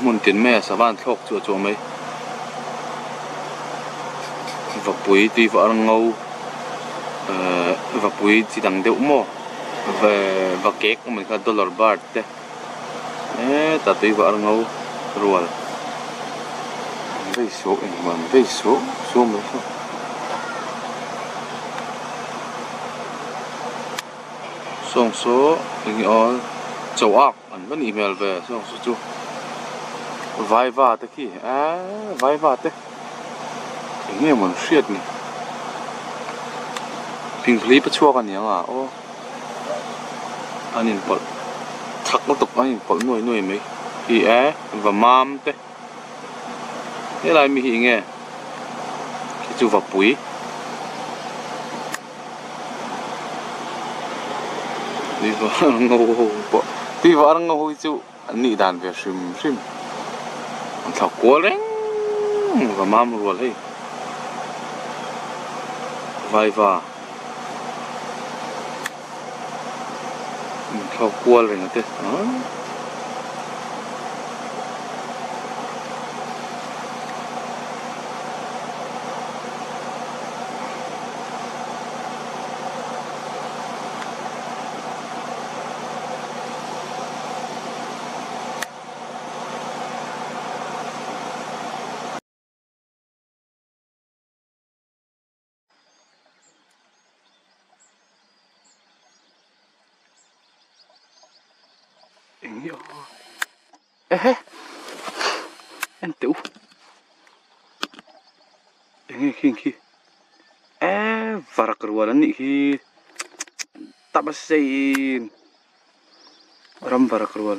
mun tin me sawan thok chu chu mai va pui ti va ngau va pui chi dang deuh mo va cake mình kha dollar bar te ta tui va ngau rual vei số en man vei số mai so song số in all châu ác anh vẫn email về song số chu vai va te khi vai va te nghe mình shit nè pin clip bắt chuaกันยังô anh nhìn bật thắc nó tục anh nhìn bật nuôi mấy thì và mam te thế lại mi hi nghe cái chu vật bụi đi vào ngô bộ đi vào ngô chu anh nị đàn về sim anh thảo quá đấy và mam luôn đấy vai va thảo quá rồi nè thế anh tiểu nghe khi varak rualan ni khi tabasin ram varak rual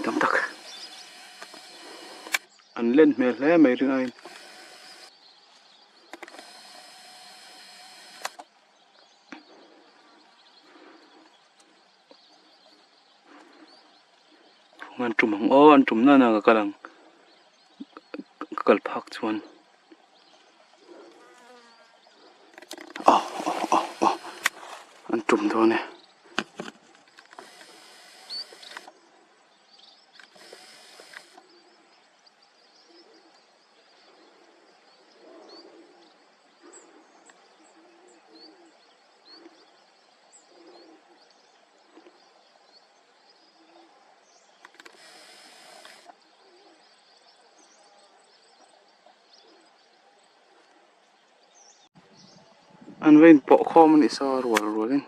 tam tak anh lên mẹ lẽ mày riêng anh anh trùm hông anh trùm na cái lang cái phạc chuan anh trùm thôi nè anh vein po kho mình isa rual lên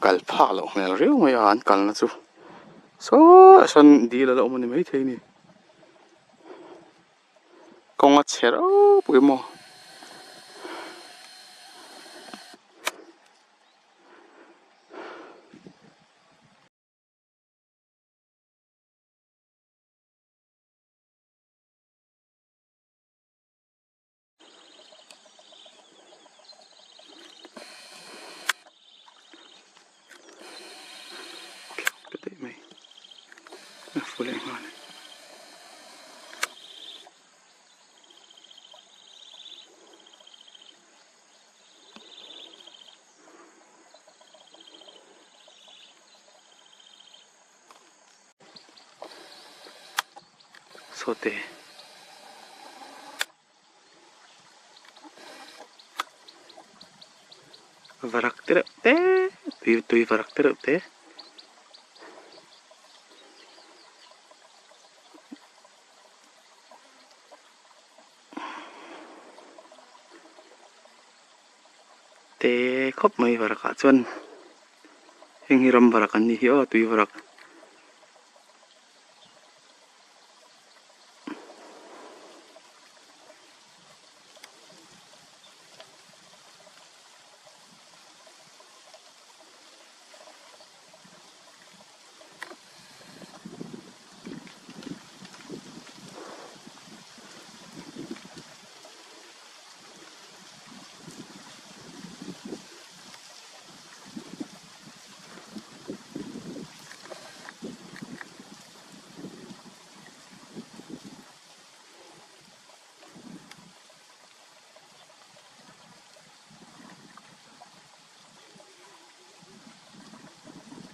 cái phạc lỗ mèo riu mày anh cái nó chú số sân đi là lỗ mình mấy thế này con ngắt chết bụi mò mày phụ lên hoa này sote varak terap te tui varak terap te te khop mai varak chuan heng hiram varak an ni hi tui varak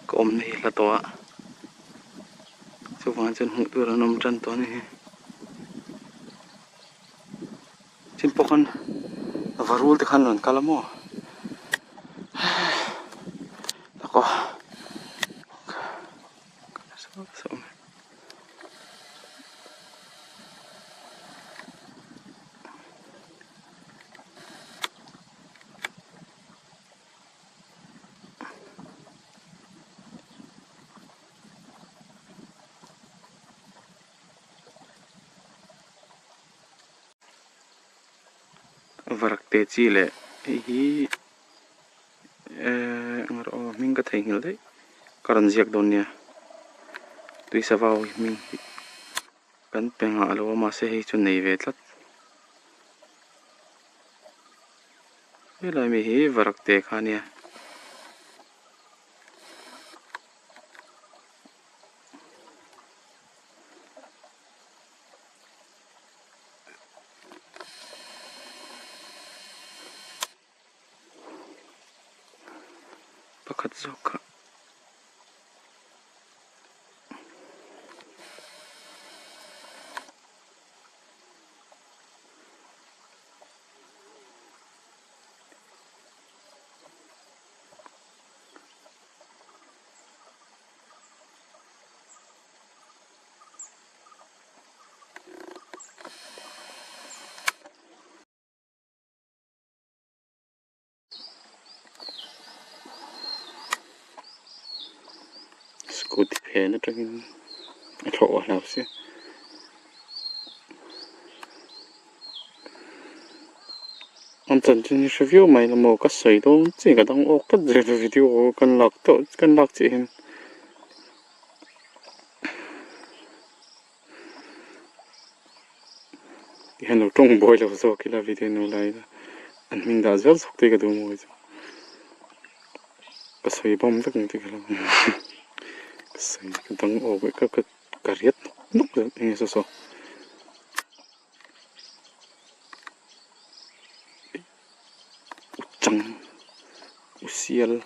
có ôm này là to số vàng chân hụt tôi là nằm chân to này trên bốc ăn và rul thì khăn lần cả lắm là có varak te chi le hi ngaro mình có thấy hiểu đấy karan ziak don nia tui sa vào mình kan penga alo ma se hi chu nei ve tlat helai mi hi varak te kha nia pakhat zawk kha scooty phe na tangin thọ nào xí anh chân trên review mày là một cái sợi đó chỉ cả đang ốc cái gì video cần lạc chị hình thì hắn trong boy là sao cái là video nó lại anh mình đã rất sốc cái đồ mồi cái sợi bom tất cả cái là cái sợi cái đang ốc cái cà riết lúc đó nghe sao trăng usiel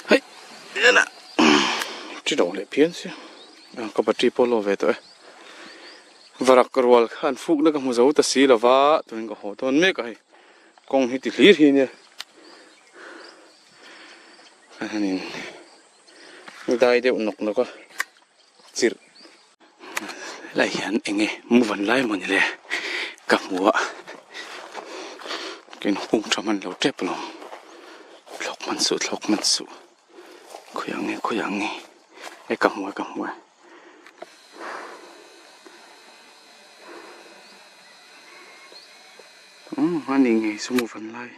hey nè chỉ đầu lại phiến xí có bát tri polo về thôi varak karwal khan phuk na ka mu zo ta si lawa tuin ka ho ton me kai kong hi ti hlir hi ne anin dai de nok no ka chir lai hian enge mu van lai mon le ka muwa ken hung thaman lo tep lo thlok man su khoyang nge e ka muwa anh nghe số một phần lại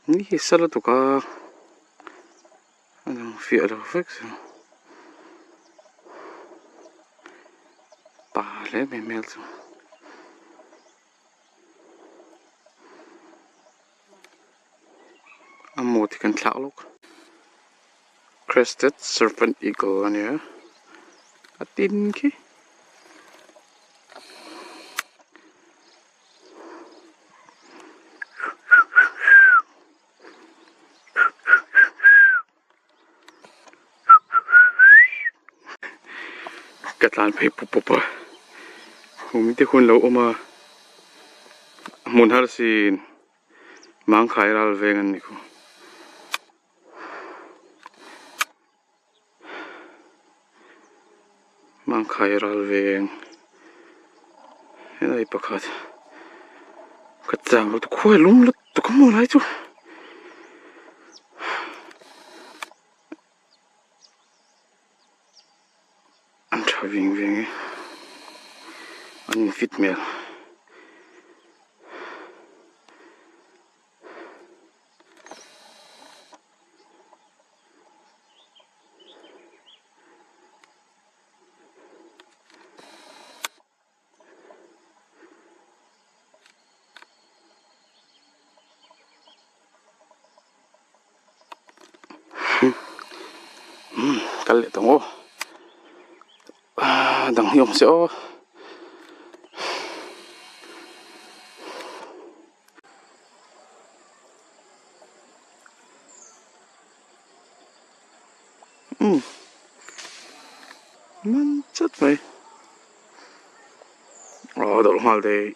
นี่สลัดตุกะอันนั้นฟิอาร์ฟิกซ์ป่าเล่ไม่เมลซ์อันโมที่กันทลาลูก crested serpent eagle อันนี้อัตินคีกัดลานไปปุ๊บผมมีที่คนเราออกมามุนฮาร์ซีนมังขายรัลเวงันนี่กูมังขายรัลเวงอะไรประคัดกัดจางเราตุกขั้วลุ่มแล้วตุกขโมยอะไรจูอันชอบวิ่งอันนี้ฟิตเมล cái lệ tổng ô đằng hiểm sẽ ô man chất vậy đổ hoa đây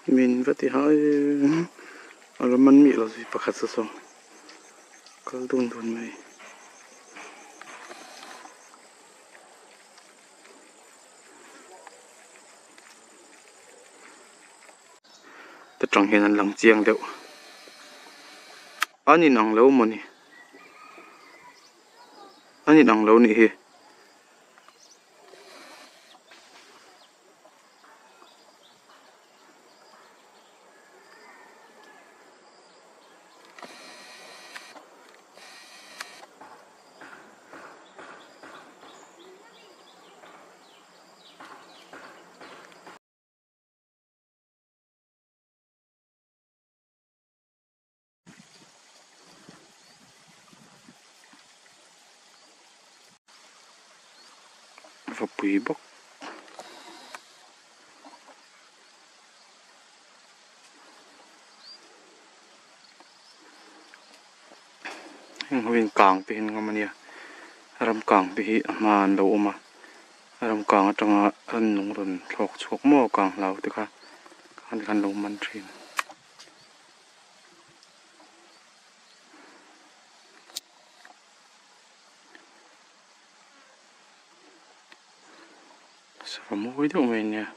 mình vẫn thì hỏi là mình mỹ là gì bạc hạt sơ có đun đun mày tất trong hiện là lăng chiang đều anh nặng lâu mà nè anh nặng lâu nè hi và bụi bốc hình càng thì hình ngamania ram càng thì hi mà lâu mà ram càng trong ăn nung run chọc chọc mò càng lâu thì cả khăn lâu man trin sao mà mỗi đâu mình nha